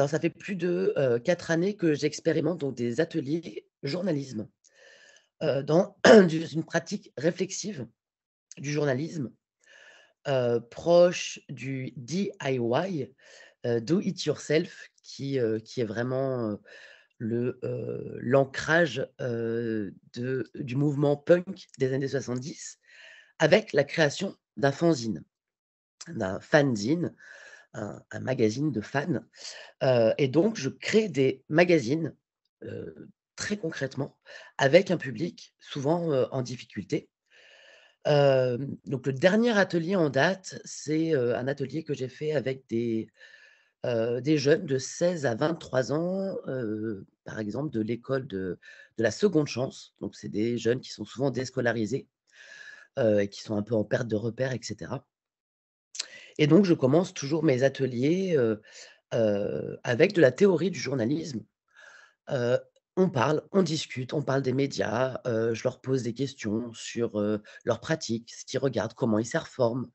Alors ça fait plus de, 4 années que j'expérimente donc des ateliers journalisme, dans une pratique réflexive du journalisme, proche du DIY, do it yourself qui est vraiment, l'ancrage, du mouvement punk des années 70 avec la création d'un fanzine, un magazine de fans. Et donc je crée des magazines, très concrètement, avec un public souvent, en difficulté. Donc le dernier atelier en date, c'est, un atelier que j'ai fait avec des jeunes de 16 à 23 ans, par exemple de l'école de la seconde chance. Donc c'est des jeunes qui sont souvent déscolarisés, et qui sont un peu en perte de repères et cetera. Et donc je commence toujours mes ateliers, avec de la théorie du journalisme. Heu, on parle, on discute, on parle des médias, je leur pose des questions sur, leurs pratiques, ce qu'ils regardent, comment ils s'y reforment.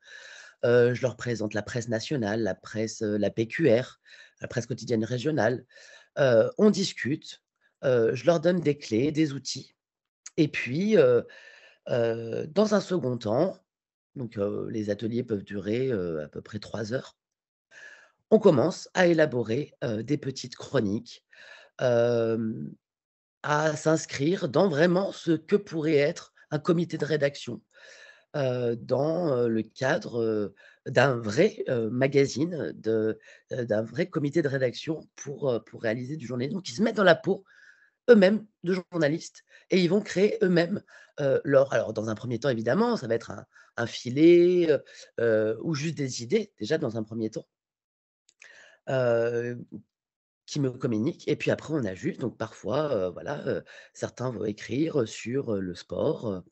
Je leur présente la presse nationale, la presse, la PQR, la presse quotidienne régionale. On discute, je leur donne des clés, des outils et puis, dans un second temps, donc les ateliers peuvent durer, à peu près 3 heures. On commence à élaborer, des petites chroniques, hem à s'inscrire dans vraiment ce que pourrait être un comité de rédaction, dans, le cadre, d'un vrai, magazine, d'un vrai comité de rédaction pour réaliser du journalisme. Donc ils se mettent dans la peau eux-mêmes de journalistes et ils vont créer eux-mêmes, leur alors dans un premier temps évidemment, ça va être un filet, ou juste des idées, déjà dans un premier temps. Heu Qui me communiquent et puis après on ajuste donc parfois, voilà, certains vont écrire sur, le sport,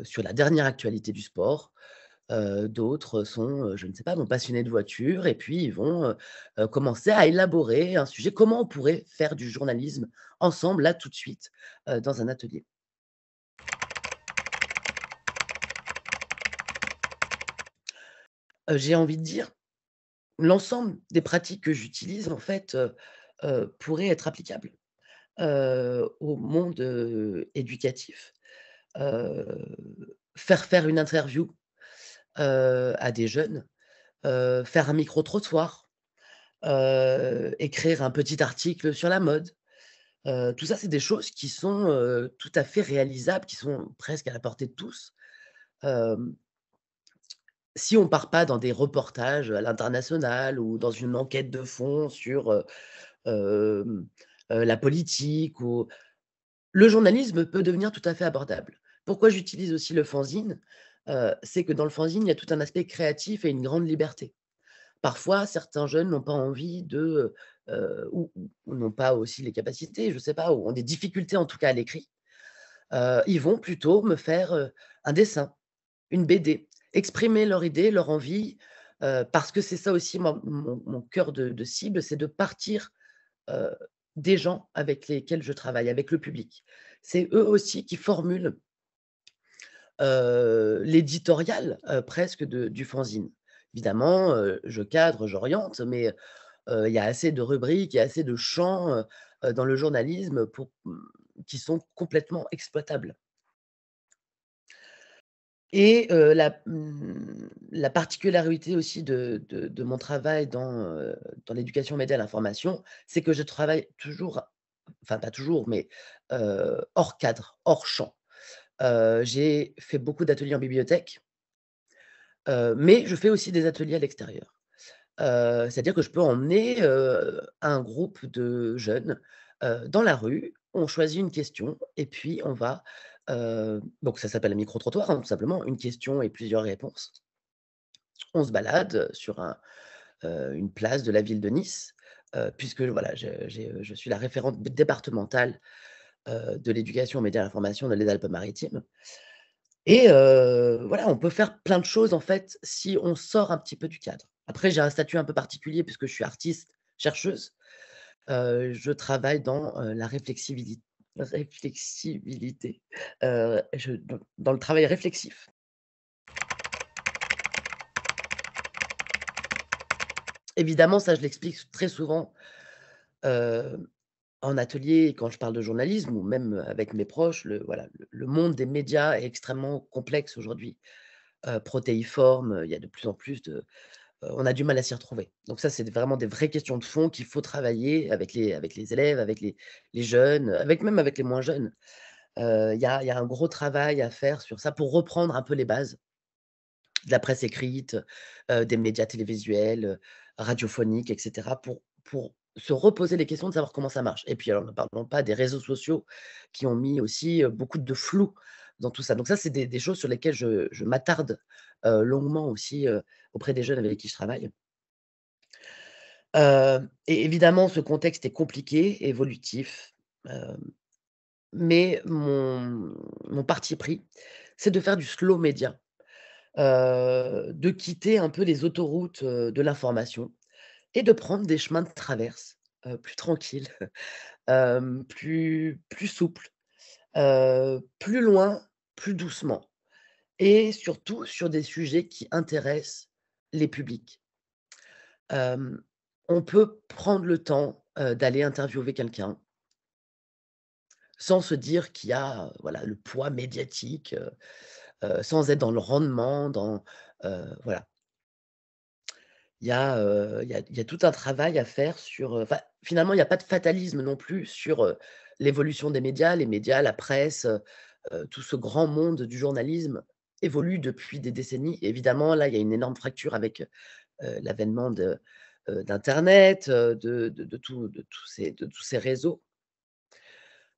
sur la dernière actualité du sport. D'autres sont, je ne sais pas, bon, passionnés de voiture et puis ils vont, commencer à élaborer un sujet. Comment on pourrait faire du journalisme ensemble, là, tout de suite, dans un atelier? J'ai envie de dire, l'ensemble des pratiques que j'utilise en fait, pourraient être applicables, au monde, éducatif. Heu, faire une interview, à des jeunes, faire un micro-trottoir, écrire un petit article sur la mode. Tout ça, c'est des choses qui sont, tout à fait réalisables, qui sont presque à la portée de tous. Hem, Si on part pas dans des reportages à l'international ou dans une enquête de fond sur, hem, la politique ou le journalisme peut devenir tout à fait abordable. Pourquoi j'utilise aussi le fanzine? C'est que dans le fanzine, il y a tout un aspect créatif et une grande liberté. Parfois, certains jeunes n'ont pas envie de, ou n'ont pas aussi les capacités, je ne sais pas, ou ont des difficultés en tout cas à l'écrit. Ils vont plutôt me faire, un dessin, une BD, exprimer leur idée, leur envie, parce que c'est ça aussi mon cœur de cible, c'est de partir, heu, des gens avec lesquels je travaille, avec le public. C'est eux aussi qui formulent, l'éditorial, presque du fanzine. Évidemment, je cadre, j'oriente, mais il y a assez de rubriques, il y a assez de champs, dans le journalisme qui sont complètement exploitables. Et la particularité aussi de mon travail dans l'éducation média et l'information, c'est que je travaille toujours, enfin pas toujours, mais hors cadre, hors champ. J'ai fait beaucoup d'ateliers en bibliothèque, mais je fais aussi des ateliers à l'extérieur. C'est-à-dire que je peux emmener, un groupe de jeunes, dans la rue. On choisit une question et puis on va, donc ça s'appelle un micro-trottoir, hein, tout simplement, une question et plusieurs réponses. On se balade sur une place de la ville de Nice, puisque voilà, je suis la référente départementale, de l'éducation aux médias et à l'information dans les Alpes-Maritimes et voilà, on peut faire plein de choses, en fait, si on sort un petit peu du cadre. Après, j'ai un statut un peu particulier puisque je suis artiste, chercheuse. Je travaille dans, la réflexibilité, dans le travail réflexif évidemment, ça, je l'explique très souvent, heu, en atelier, quand je parle de journalisme ou même avec mes proches. Le monde des médias est extrêmement complexe aujourd'hui, protéiforme, il y a de plus en plus de on a du mal à s'y retrouver. Donc ça, c'est vraiment des vraies questions de fond qu'il faut travailler avec les élèves, avec les jeunes, avec les moins jeunes. Il y a un gros travail à faire sur ça pour reprendre un peu les bases de la presse écrite, des médias télévisuels, radiophoniques et cetera pour se reposer les questions de savoir comment ça marche. Et puis alors ne parlons pas des réseaux sociaux qui ont mis aussi, beaucoup de flou dans tout ça. Donc ça, c'est des choses sur lesquelles je m'attarde, longuement aussi, auprès des jeunes avec qui je travaille. Et évidemment, ce contexte est compliqué, évolutif, hem, mais mon parti pris, c'est de faire du slow média, de quitter un peu les autoroutes, de l'information et de prendre des chemins de traverse, plus tranquilles, plus souples, plus loin, plus doucement et surtout sur des sujets qui intéressent les publics. Hem, on peut prendre le temps, d'aller interviewer quelqu'un sans se dire qu'il y a, voilà, le poids médiatique, sans être dans le rendement, voilà. Il y a tout un travail à faire sur, enfin, finalement, il y a pas de fatalisme non plus sur, l'évolution des médias. Les médias, la presse, tout ce grand monde du journalisme évolue depuis des décennies. Évidemment, là, il y a une énorme fracture avec, l'avènement d'internet, de tous ces réseaux.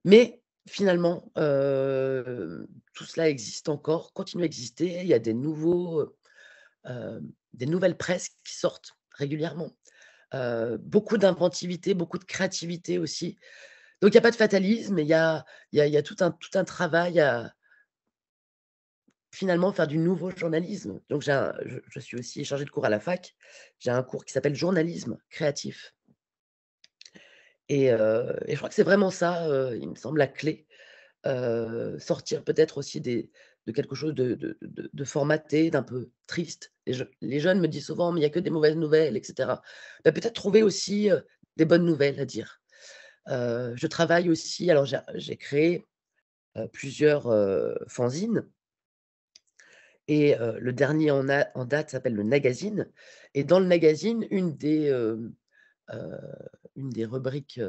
Mais finalement, tout cela existe encore, continue à exister. Il y a des nouvelles presses qui sortent régulièrement. Beaucoup d'inventivité, beaucoup de créativité aussi. Donc il y a pas de fatalisme, il y a tout un travail à finalement faire du nouveau journalisme. Donc je suis aussi chargée de cours à la fac. J'ai un cours qui s'appelle journalisme créatif et je crois que c'est vraiment ça, il me semble la clé. Sortir peut-être aussi de quelque chose de formaté, d'un peu triste. Les jeunes me disent souvent: «Mais il y a que des mauvaises nouvelles» et cetera. Bah, peut-être trouver aussi, des bonnes nouvelles à dire. Je travaille aussi, alors j'ai créé, plusieurs, fanzines et le dernier en date s'appelle le Nagazine et dans le Nagazine, heu, une des rubriques,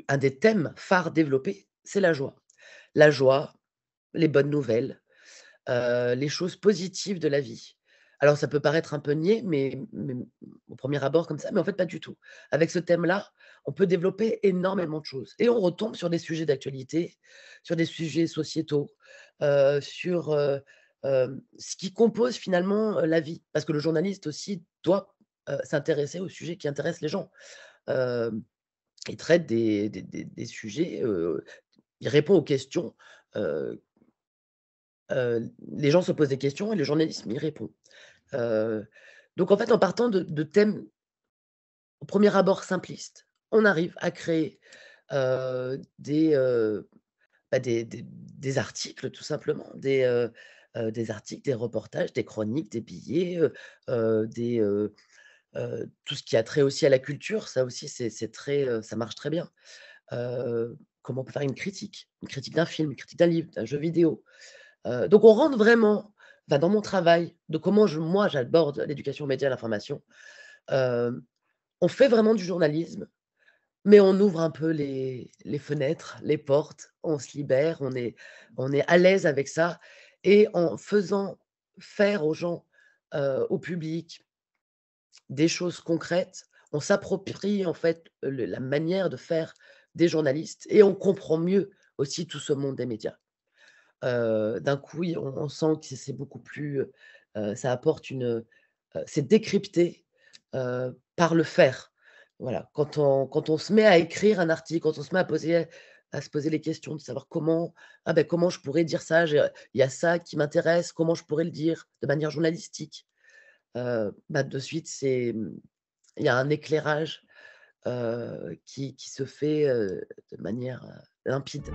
un des thèmes phares développés, c'est la joie. La joie, les bonnes nouvelles, les choses positives de la vie. Alors ça peut paraître un peu niais, mais au premier abord comme ça, mais en fait pas du tout. Avec ce thème-là, on peut développer énormément de choses et on retombe sur des sujets d'actualité, sur des sujets sociétaux, sur, ce qui compose finalement, la vie. Parce que le journaliste aussi doit, s'intéresser aux sujets qui intéressent les gens. Hem, il traite des sujets, il répond aux questions, heu les gens se posent des questions et le journalisme y répond. Heu, donc en fait, en partant de thèmes au premier abord simplistes, on arrive à créer, des articles tout simplement, des articles, des reportages, des chroniques, des billets, tout ce qui a trait aussi à la culture, ça aussi c'est très, ça marche très bien. Comment on peut faire une critique d'un film, une critique d'un livre, d'un jeu vidéo. Donc on rentre vraiment, enfin dans mon travail, de comment moi j'aborde l'éducation aux médias et l'information, hem, on fait vraiment du journalisme, mais on ouvre un peu les fenêtres, les portes, on se libère, on est à l'aise avec ça et en faisant faire aux gens, au public, des choses concrètes, on s'approprie en fait la manière de faire des journalistes et on comprend mieux aussi tout ce monde des médias. D'un coup, oui, on sent que c'est beaucoup plus, ça apporte c'est décrypté, par le faire. Voilà, quand on se met à écrire un article, quand on se met à se poser les questions de savoir ah ben comment je pourrais dire ça? Il y a ça qui m'intéresse, comment je pourrais le dire de manière journalistique? Bah, de suite, il y a un éclairage, qui se fait, de manière, limpide.